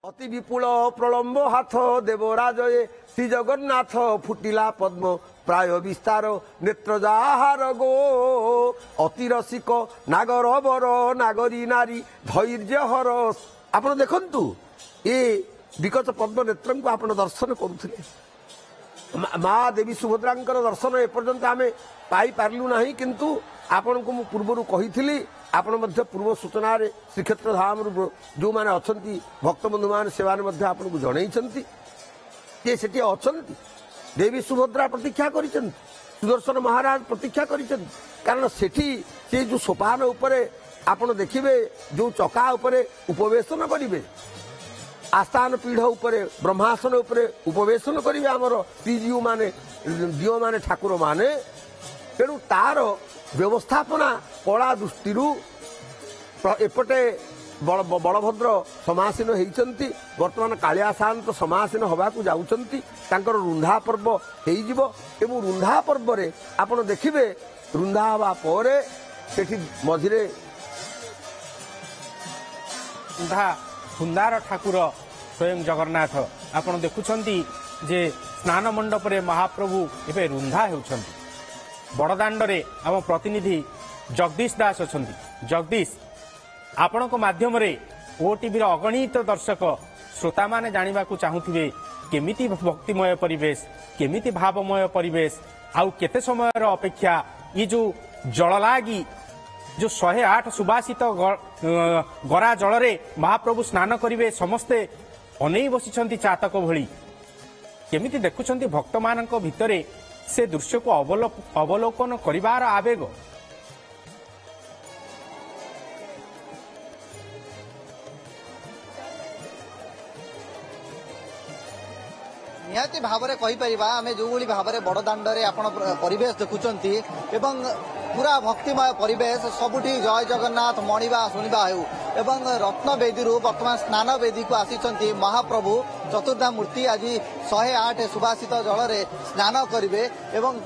अति विपुल प्रलम्ब हाथ देवराजये श्री जगन्नाथ फुटिला पद्म प्राय विस्तार नेत्र जाहार गो अति रसिक नागर बर नागरी नारी धैर्य हर आप देखु ये विकट पद्म नेत्र को आप दर्शन करुले माँ देवी सुभद्रा दर्शन एपर्यंत आम पाई पार्लु ना किंतु आपण को मु पूर्व कही आपण पूर्व सूचना श्रीक्षेत्र धाम जो मैंने अच्छा भक्त बंधु मान से आपको जनई से देवी सुभद्रा प्रतीक्षा कर सुदर्शन महाराज प्रतीक्षा कर कारण से जो सोपान उपरे आपण देखिए जो चका उपरे उपवेशन करेंगे आस्थान पीढ़ उपरे ब्रह्मासन उपरे उपवेशन करेंगे आमर श्रीजीव माने दियो माने ठाकुर माने तेणु तार व्यवस्थापना कला दृष्टि एपटे बलभद्र समासीन होती बर्तमान कालिया शांत समासीन होबाकू जाउछंती तांकर रुंधा पर्व होइजिवो एवं रुंधा पर्व रे आपण देखिबे रुंधा हवा परे सेठी मझिरे रुंधा हुंदार ठाकुर स्वयं जगन्नाथ आपण देखुछंती जे स्नान मंडप रे महाप्रभु एबे रुंधा हेउछंती बड़दाण्ड रे आम प्रतिनिधि जगदीश दास अछंती जगदीश आपण माध्यम रे ओटीवी अगणित दर्शक श्रोता माने जानिबा को चाहुथिबे केमिति भक्तिमय परिवेश केमिति भावमय परिवेश आउ केते समय अपेक्षा ये जो जल लागी जो 108 सुबासित गरा जल रे महाप्रभु स्नान करिवे समस्ते अनै बसिछंती चातक भली केमिति देखुछंती भक्त मानक भितरे से दृश्य को अवलोकन करिवार आवेग निहाती भाव में कहीपर आम जो भाव में बड़दाण्ड परिवेश देखुंट एवं पूरा भक्तिमय परिवेश सबुठी जय जगन्नाथ मणिबा शुणा हो एवं रत्नवेदी बर्तमान स्नान वेदी को आसी महाप्रभु चतुर्धा मूर्ति आज 108 सुभाषित जल में स्नान करेंगे एवं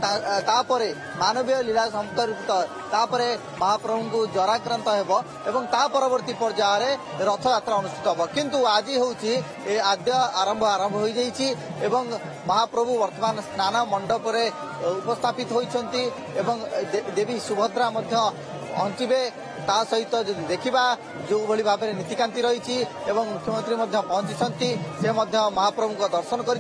तापरे मानवीय लीला संपर्कित तापरे महाप्रभु को जराक्रांत हो एवं ता परवर्ती पर्यायर रथ यात्रा अनुष्ठित हम किंतु आज हूँ आद्य आरंभ हो जाइए एवं महाप्रभु वर्तमान स्नान मंडप रे उपस्थापित होइछंती एवं देवी सुभद्रा अंचिबे ता सहित देखा जो भाव में नीतिकांति रही एवं मुख्यमंत्री पहुंची से महाप्रभु का दर्शन कर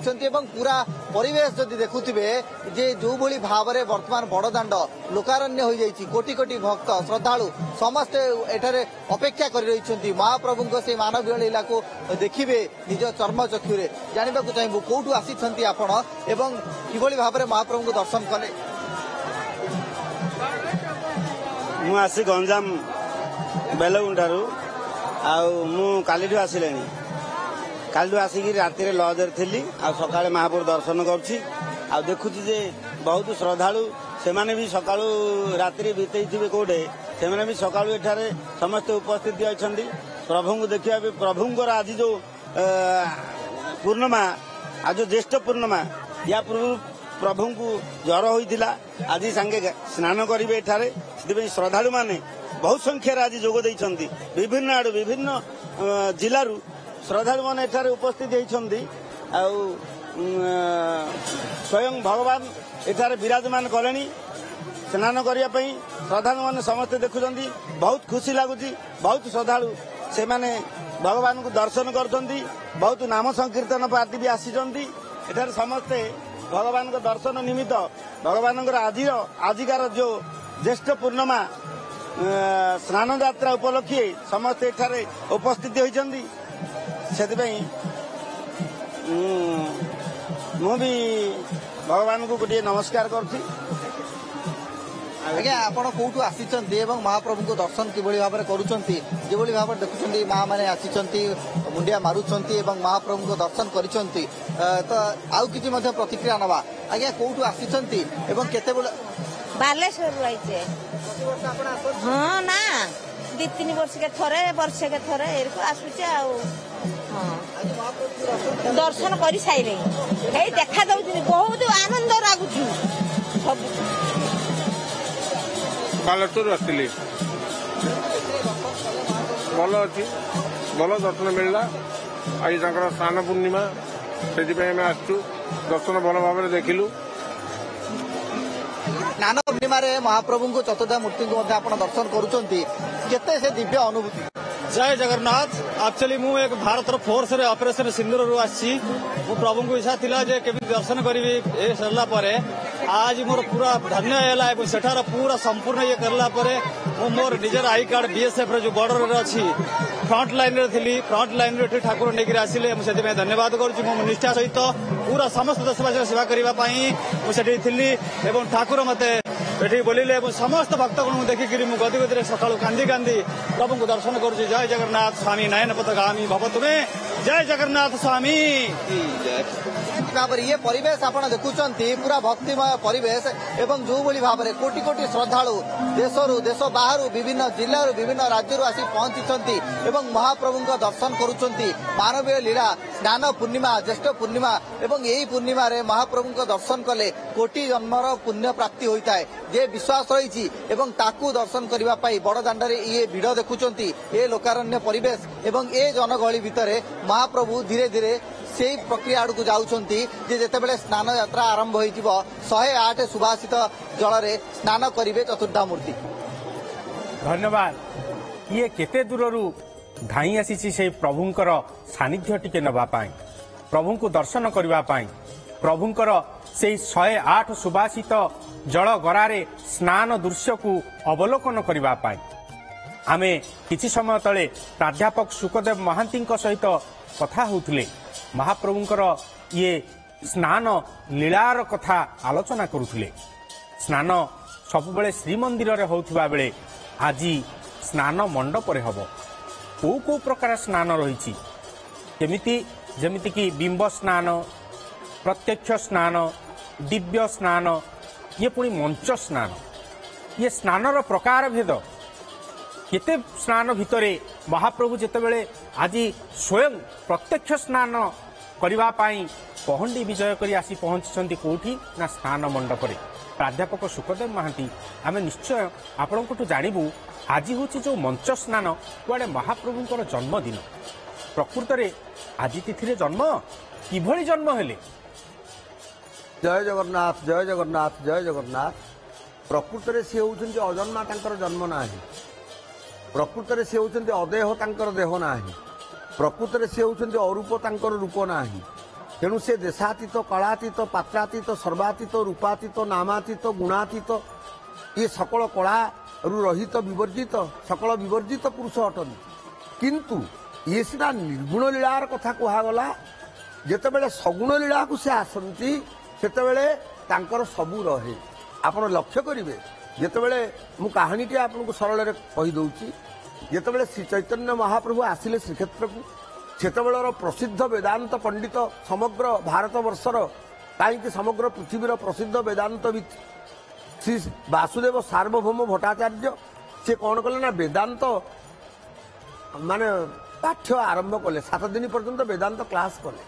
पूरा परिवेश जदि देखुवे जे जो भाव में वर्तमान बड़दाण्ड लोकारण्य हो जाइए कोटि कोटि भक्त श्रद्धालु समस्ते एठारे अपेक्षा कर रही महाप्रभु से मानवीय लीला को देखिए निज चर्म चक्षुरे जानवा चाहिए कौटू आसी आपण एवं कि भाव में महाप्रभु को दर्शन कले मुझे गंजाम बेलगुंडारू आलू आसिले कालू आसिक राति लजर थी सका महाप्रभु दर्शन कर देखुची जे बहुत श्रद्धालु से माने भी सका राति बीते थे कौटे से भी सका एठारे समस्त उपस्थित अच्छा प्रभु को देखा प्रभुंर आज जो पूर्णिमा आज ज्येष्ठ पूर्णिमा या पूर्व प्रभु को ज्वर होता आज सांगे स्नान करेंगे एठारे से श्रद्धालु माने बहुत संख्यार आज जोग देइछंती विभिन्न आडु विभिन्न जिलारू श्रद्धालु माने एठारे उपस्थित होइछंती स्वयं भगवान एठारे विराजमान कलेनी स्नान करिया पई श्रद्धालु माने समस्त देखुछंती बहुत खुशी लागुची बहुत श्रद्धालु से माने भगवान को दर्शन करछंती बहुत नाम संकीर्तन पार्टी भी आसीछंती एठारे समस्ते भगवान को दर्शन निमित्त भगवान आजिकार जो ज्येष्ठ पूर्णिमा स्नान यात्रा उपलक्षे समस्ते एठारे उपस्थित होइछंती सेतिपई मु भी भगवान को गोटे नमस्कार करछि आज्ञा आपण कौटू आसी महाप्रभु को दर्शन कि भाव में करुँच जो भाव में देखुं माँ मैंने आसी मुंडिया मारुंच महाप्रभु को दर्शन कर तो आउ कि प्रतिक्रिया नवा आज्ञा कौटू आसी केते बालेश्वर रही हाँ ना 2-3 वर्ष के थरे आसुचे दर्शन कर सारे देखा दौर बहुत आनंद लगुच बालेश्वर आसली भल अच्छी भल दर्शन मिलला ଆଜି ତାଙ୍କର ସ୍ନାନ ପୂର୍ଣ୍ଣିମା ସେଥିପାଇଁ ଆମେ ଆସିଛୁ ଦର୍ଶନ ଭଲ ଭାବରେ ଦେଖିଲୁ। ସ୍ନାନ ପୂର୍ଣ୍ଣିମାରେ ମହାପ୍ରଭୁଙ୍କୁ ଚତୁର୍ଦ୍ଧା ମୂର୍ତ୍ତିଙ୍କୁ ମଧ୍ୟ ଆପଣ ଦର୍ଶନ କରୁଛନ୍ତି, କେତେ ସେ ଦିବ୍ୟ ଅନୁଭୂତି? जय जगन्नाथ। एक्चुअली मु एक भारत फोर्स रे ऑपरेशन सिंदूर रु आसी मु प्रभु को इच्छा थिला जे केबी दर्शन करिवि ए सरला परे आज मोर पूरा धन्य हैला एवं सेठार पूरा संपूर्ण ये करला परे मु मोर निजर आई कार्ड बीएसएफ रे जो बॉर्डर रे अछि फ्रंट लाइन रे थिली फ्रंट लाइन रे ठाकुर नेगिर आसिले मु सेति में धन्यवाद करूची। मु निष्ठा सहित पूरा समस्त देशवासी सेवा करिवा पई मु सेठी थिली एवं ठाकुर मते एठी बोलिले एवं समस्त भक्त को देखिकरी मु गदी गदी रे सकाळु कांदी कांदी प्रभु को दर्शन करूची। जय जगन्नाथ स्वामी नयन पथगामी भव तुमे जय जगन्नाथ स्वामी की जय। भाव ये परिवेश आप देखुंती पूरा भक्तिमय परिवेश एवं जो भली भाव में कोटि कोटि श्रद्धालु देशरू देश बाहर विभिन्न जिल्लारू विभिन्न राज्यों आसी पहुंची एवं महाप्रभु दर्शन करुंच। मानवीय लीला स्नान पूर्णिमा ज्येष्ठ पूर्णिमा एवं यही पूर्णिमा रे महाप्रभु दर्शन कले कोटि जन्मर पुण्य प्राप्ति होता है जे विश्वास रही एवं ताकू दर्शन करने बड़ दाण्ड ये भिड़ देखुंती ये लोकारण्य परिवेश एवं ये जनगहली भितर महाप्रभु धीरे धीरे से प्रक्रिया आड़ को जाउछंती जे जेतेबेले स्नान यात्रा आरंभ होइतिबो 108 सुभाषित जल रे स्नान करिवे चतुर्धा मूर्ति। धन्यवाद। ये केते दूररू धाई आसीची से प्रभुंकर सानिध्य टिके नबा पाई प्रभुंकु दर्शन करबा पाई प्रभुंकर से 108 सुभाषित जल गरारे स्नान दृश्य को अवलोकन करबा पाई आमे किछि समय तले प्राध्यापक सुखदेव महांती सहित कथा होउथिले महाप्रभुंकर ये स्नान लीलार कथा आलोचना करुथिले। स्नान सबुबले श्रीमंदिर रे होउथिबा बेले आज स्नान मंडप रे हबो को प्रकार स्नान रही केमिति जेमिति कि बिंब स्नान प्रत्यक्ष स्नान दिव्य स्नान ये पुणी मंच स्नान ये स्नानर प्रकार भेद केते स्नान भितरे महाप्रभु जेतेबेले आज स्वयं प्रत्यक्ष स्नान करिबा पाई पहंडी विजय करी आसी पहुंची कोठी ना स्नान मंडप रे। प्राध्यापक सुखदेव महांती आमे निश्चय आपनकठु जानिबु आज होची जो मंच स्नान कुआडे महाप्रभुंकर जन्मदिन प्रकृत रे आज तिथि जन्म किभଳି जन्म हेले। जय जगन्नाथ जय जगन्नाथ जय जगन्नाथ। प्रकृत रे से होउछन्ति अजन्मा तांकर जन्म नाही प्रकृत रे से होउछन्ति अदेह तांकर देह नाही प्रकृत रे से होउछन्ति अरूप तांकर रूप नाही तेणु से देशातीत कलातीत पात्रातीत सर्वातीत रूपातीत नामातीत गुणातीत ये सकल कला रु रहित विवर्जित सकल विवर्जित पुरुष अटନ୍ତି किंतु ये सीना निर्गुण लीलार कथा कहगला जेतेबेले सगुण लीला को से आसନ୍ତି सेतेबेले तांकर सबु रहे। आपण लक्ष्य करिवे जेतेबेले मु कहानीटी आपनको सरल रे कहि दउची जेतेबेले श्री चैतन्य महाप्रभु आसिले श्रीक्षेत्र को सेतेबेलर प्रसिद्ध वेदांत पंडित समग्र भारत वर्षर काईकि समग्र पृथ्वीर प्रसिद्ध वेदांतविद श्री वासुदेव सार्वभौम भट्टाचार्य से कौन कले ना वेदांत माने पाठ्य आरंभ कले 7 दिन पर्यंत वेदांत क्लास कले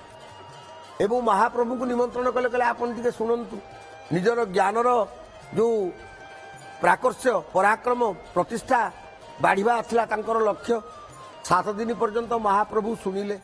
एवं महाप्रभु को निमंत्रण कले कले आपन टिके सुनंतु निजर ज्ञानर जो प्राकर्ष्य पराक्रम प्रतिष्ठा बाढ़िबा थिला तांकर लक्ष्य 7 दिन पर्यंत महाप्रभु सुनिले।